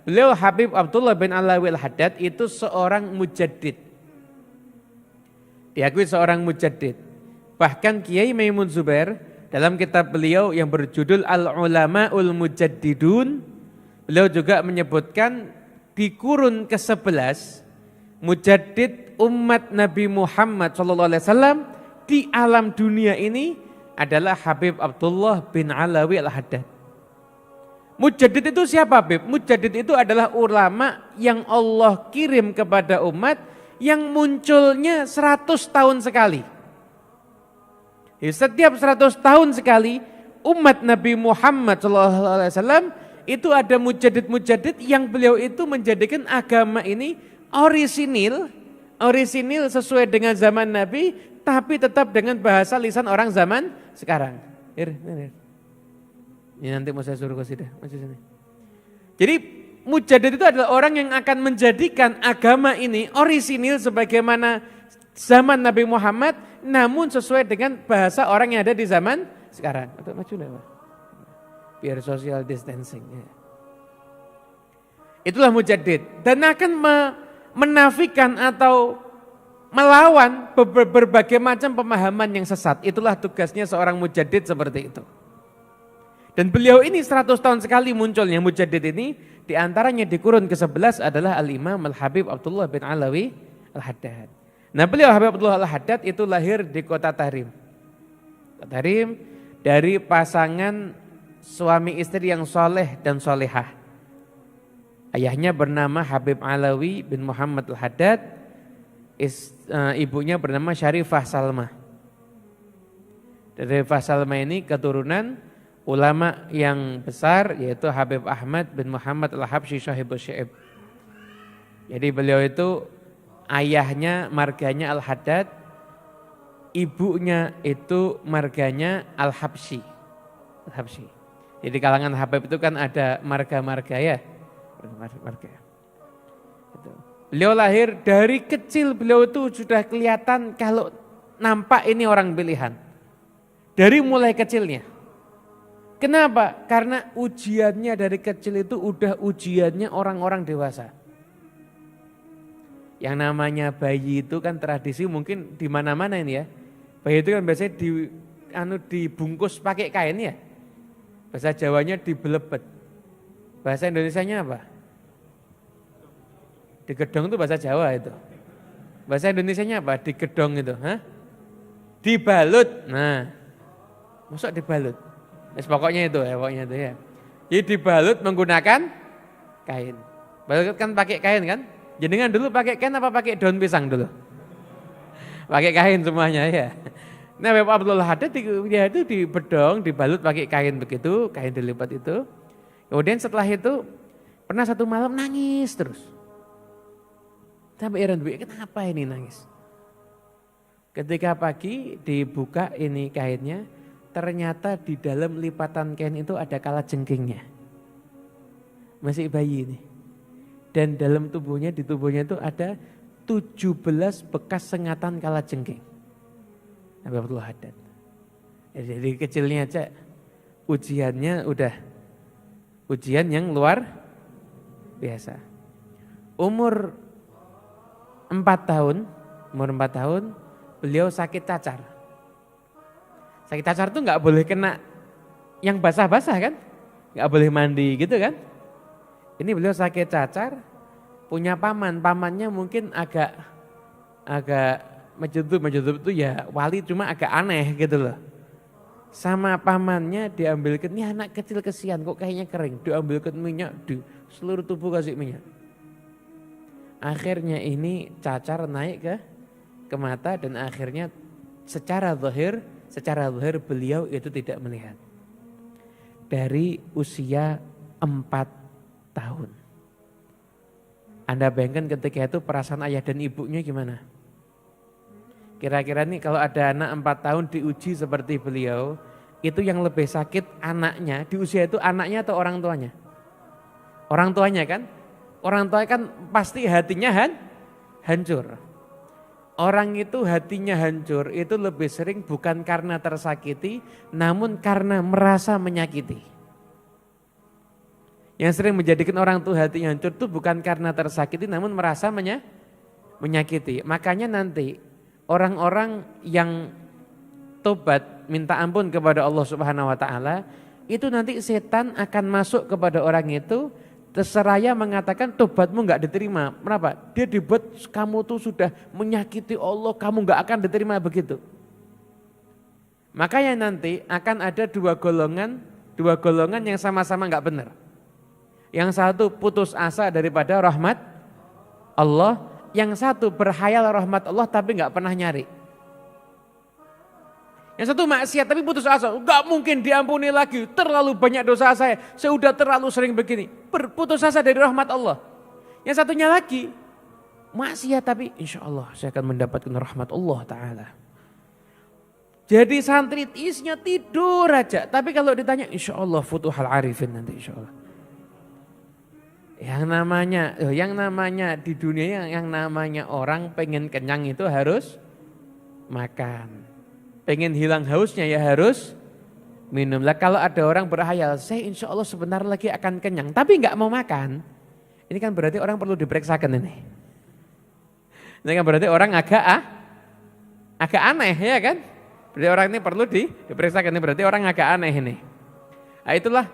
Beliau Habib Abdullah bin Alawi Al-Haddad itu seorang mujaddid. Diakui seorang mujaddid. Bahkan Kiai Maimun Zubair dalam kitab beliau yang berjudul Al-Ulama'ul Mujaddidun, beliau juga menyebutkan di kurun ke-11 mujaddid umat Nabi Muhammad SAW di alam dunia ini adalah Habib Abdullah bin Alawi Al-Haddad. Mujaddid itu siapa, Habib? Mujaddid itu adalah ulama yang Allah kirim kepada umat yang munculnya 100 tahun sekali. Setiap 100 tahun sekali umat Nabi Muhammad SAW itu ada mujaddid-mujaddid yang beliau itu menjadikan agama ini orisinil sesuai dengan zaman Nabi, tapi tetap dengan bahasa lisan orang zaman sekarang. Ini nanti mau saya suruh qasidah, masih sini. Jadi mujaddid itu adalah orang yang akan menjadikan agama ini orisinil sebagaimana zaman Nabi Muhammad, namun sesuai dengan bahasa orang yang ada di zaman sekarang. Atau maju lah, biar social distancing. Itulah mujaddid dan akan menafikan atau melawan berbagai macam pemahaman yang sesat. Itulah tugasnya seorang mujaddid seperti itu. Dan beliau ini 100 tahun sekali munculnya mujaddid ini, diantaranya di kurun ke-11 adalah Al-Imam Al-Habib Abdullah bin Alawi Al-Haddad. Nah beliau Habib Abdullah Al-Haddad itu lahir di kota Tahrim. Tahrim dari pasangan suami istri yang soleh dan solehah. Ayahnya bernama Habib Alawi bin Muhammad Al-Haddad, ibunya bernama Syarifah Salma. Dari Syarifah Salma ini keturunan ulama yang besar yaitu Habib Ahmad bin Muhammad Al-Habsyi Syahibus Syaib. Jadi beliau itu ayahnya marganya Al-Haddad, ibunya itu marganya Al-Habsyi. Al-Habsyi. Jadi kalangan Habib itu kan ada marga-marga ya. Marga. Beliau lahir dari kecil, beliau itu sudah kelihatan kalau nampak ini orang pilihan. Dari mulai kecilnya. Kenapa? Karena ujiannya dari kecil itu udah ujiannya orang-orang dewasa. Yang namanya bayi itu kan tradisi mungkin di mana-mana ini ya. Bayi itu kan biasanya dibungkus pakai kain ya. Bahasa Jawanya dibelebet. Bahasa Indonesianya apa? Digedong itu bahasa Jawa itu. Bahasa Indonesianya apa? Digedong itu, dibalut. Nah, masuk dibalut. Pokoknya itu ya. Jadi dibalut menggunakan kain. Balut kan pakai kain kan? Jenengan dulu pakai kain apa pakai daun pisang dulu? Pakai kain semuanya ya. Nah Habib Abdullah Haddad dia itu dibedong, dibalut pakai kain begitu, kain dilipat itu. Kemudian setelah itu pernah satu malam nangis terus. Sampai heran, kenapa ini nangis? Ketika pagi dibuka ini kainnya, ternyata di dalam lipatan kain itu ada kalajengkingnya. Masih bayi ini. Dan dalam tubuhnya, di tubuhnya itu ada 17 bekas sengatan kalajengking. Habib Abdullah Haddad. Jadi kecilnya aja ujiannya udah ujian yang luar biasa. Umur 4 tahun beliau sakit cacar. Sakit cacar tuh nggak boleh kena yang basah-basah kan, nggak boleh mandi gitu kan. Ini beliau sakit cacar, punya pamannya mungkin agak majudup itu ya wali cuma agak aneh gitu loh. Sama pamannya diambilkan, ini anak kecil kesian kok kayaknya kering, diambilkan minyak di seluruh tubuh kasih minyak. Akhirnya ini cacar naik ke mata dan akhirnya secara zahir beliau itu tidak melihat. Dari usia 4 tahun. Anda bayangkan ketika itu perasaan ayah dan ibunya gimana? Kira-kira nih kalau ada anak 4 tahun diuji seperti beliau, itu yang lebih sakit anaknya, di usia itu anaknya atau orang tuanya? Orang tuanya kan? Orang tua kan pasti hatinya hancur. Orang itu hatinya hancur itu lebih sering bukan karena tersakiti, namun karena merasa menyakiti. Yang sering menjadikan orang tuh hatinya hancur tuh bukan karena tersakiti namun merasa menyakiti. Makanya nanti orang-orang yang tobat minta ampun kepada Allah Subhanahu wa taala, itu nanti setan akan masuk kepada orang itu seraya mengatakan tobatmu enggak diterima. Kenapa? Dia dibuat kamu tuh sudah menyakiti Allah, kamu enggak akan diterima begitu. Makanya nanti akan ada dua golongan yang sama-sama enggak benar. Yang satu putus asa daripada rahmat Allah, yang satu berhayal rahmat Allah tapi enggak pernah nyari. Yang satu maksiat tapi putus asa, enggak mungkin diampuni lagi, terlalu banyak dosa saya udah terlalu sering begini. Putus asa dari rahmat Allah. Yang satunya lagi maksiat tapi insya Allah saya akan mendapatkan rahmat Allah Ta'ala. Jadi santri isinya tidur aja, tapi kalau ditanya insya Allah futuhal arifin nanti insya Allah. Yang namanya di dunia yang namanya orang pengen kenyang itu harus makan. Pengen hilang hausnya ya harus minum. Lah kalau ada orang berhayal, saya insya Allah sebentar lagi akan kenyang, tapi nggak mau makan. Ini kan berarti orang perlu diperiksakan ini. Ini kan berarti orang agak aneh ya kan? Berarti orang ini perlu diperiksakan, ini berarti orang agak aneh ini. Nah, itulah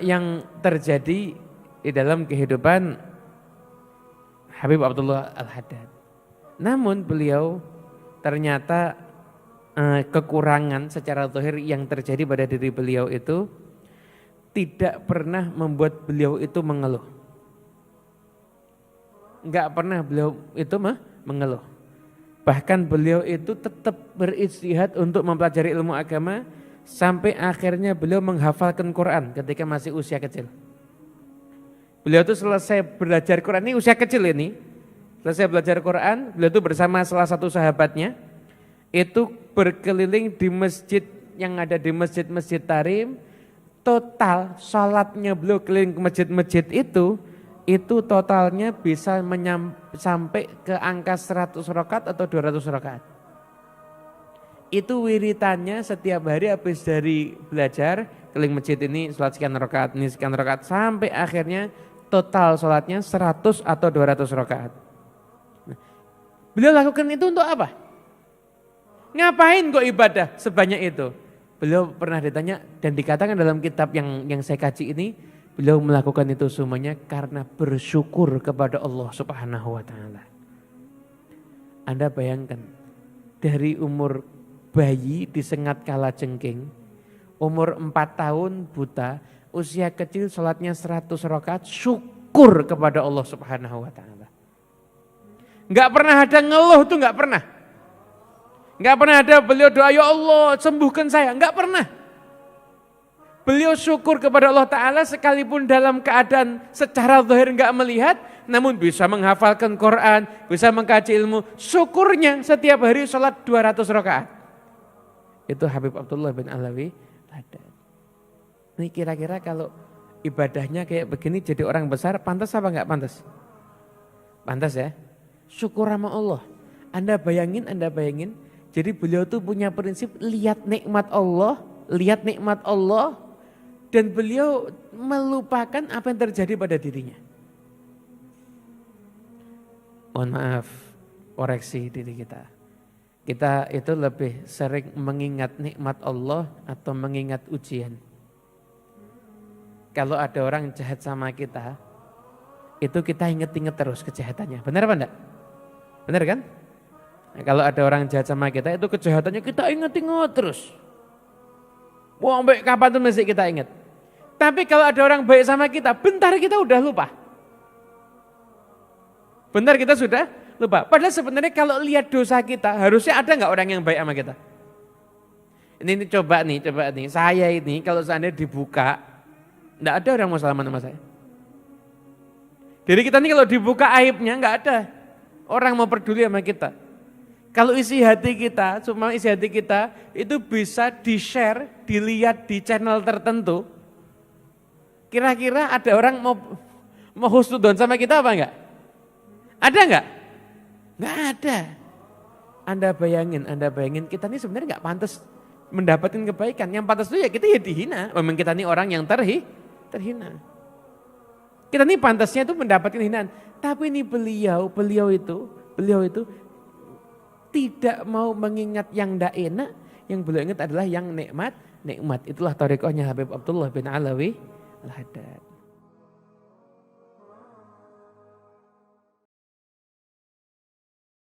yang terjadi di dalam kehidupan Habib Abdullah Al-Haddad. Namun beliau ternyata kekurangan secara zahir yang terjadi pada diri beliau itu tidak pernah membuat beliau itu mengeluh. Enggak pernah beliau itu mengeluh. Bahkan beliau itu tetap beristihad untuk mempelajari ilmu agama sampai akhirnya beliau menghafalkan Quran ketika masih usia kecil. Beliau itu selesai belajar Quran, ini usia kecil ini, selesai belajar Quran, beliau itu bersama salah satu sahabatnya, itu berkeliling di masjid yang ada di masjid-masjid Tarim, total salatnya beliau keliling ke masjid-masjid itu totalnya bisa sampai ke angka 100 rakaat atau 200 rakaat. Itu wiritannya setiap hari habis dari belajar, keliling masjid ini salat sekian rakaat, ini sekian rakaat, sampai akhirnya total sholatnya 100 atau 200 rakaat. Nah, beliau lakukan itu untuk apa? Ngapain kok ibadah sebanyak itu? Beliau pernah ditanya dan dikatakan dalam kitab yang saya kaji ini, beliau melakukan itu semuanya karena bersyukur kepada Allah Subhanahu wa taala. Anda bayangkan, dari umur bayi disengat kalajengking, umur 4 tahun buta, usia kecil sholatnya 100 rakaat, syukur kepada Allah Subhanahu wa taala. Enggak pernah ada ngeluh tuh, enggak pernah. Enggak pernah ada beliau doa, ya Allah sembuhkan saya, enggak pernah. Beliau syukur kepada Allah Ta'ala sekalipun dalam keadaan secara zahir enggak melihat, namun bisa menghafalkan Quran, bisa mengkaji ilmu. Syukurnya setiap hari sholat 200 rakaat. Itu Habib Abdullah bin Alawi Haddad. Ini kira-kira kalau ibadahnya kayak begini jadi orang besar, pantas apa enggak pantas? Pantas ya. Syukur sama Allah. Anda bayangin, jadi beliau tuh punya prinsip lihat nikmat Allah, dan beliau melupakan apa yang terjadi pada dirinya. Mohon maaf, koreksi diri kita. Kita itu lebih sering mengingat nikmat Allah atau mengingat ujian. Kalau ada orang jahat sama kita, itu kita inget-inget terus kejahatannya. Benar apa enggak? Benar kan? Nah, kalau ada orang jahat sama kita, itu kejahatannya kita inget-inget terus. Wah, sampai kapan tuh mesti kita ingat. Tapi kalau ada orang baik sama kita, bentar kita udah lupa. Bentar kita sudah lupa. Padahal sebenarnya kalau lihat dosa kita, harusnya ada nggak orang yang baik sama kita? Ini coba nih. Saya ini kalau seandainya dibuka, nggak ada orang mau salaman sama saya. Jadi kita nih kalau dibuka aibnya nggak ada orang mau peduli sama kita. Kalau isi hati kita, cuma isi hati kita itu bisa di-share, dilihat di channel tertentu. Kira-kira ada orang mau husnudon sama kita apa enggak? Ada enggak? Enggak ada. Anda bayangin kita ini sebenarnya enggak pantas mendapatkan kebaikan. Yang pantas itu ya kita ya dihina. Memang kita ini orang yang terhina. Kita ini pantasnya itu mendapatkan hinaan. Tapi ini beliau itu tidak mau mengingat yang tidak enak. Yang beliau ingat adalah yang nikmat. Itulah thariqahnya Habib Abdullah bin Alawi Al-Haddad.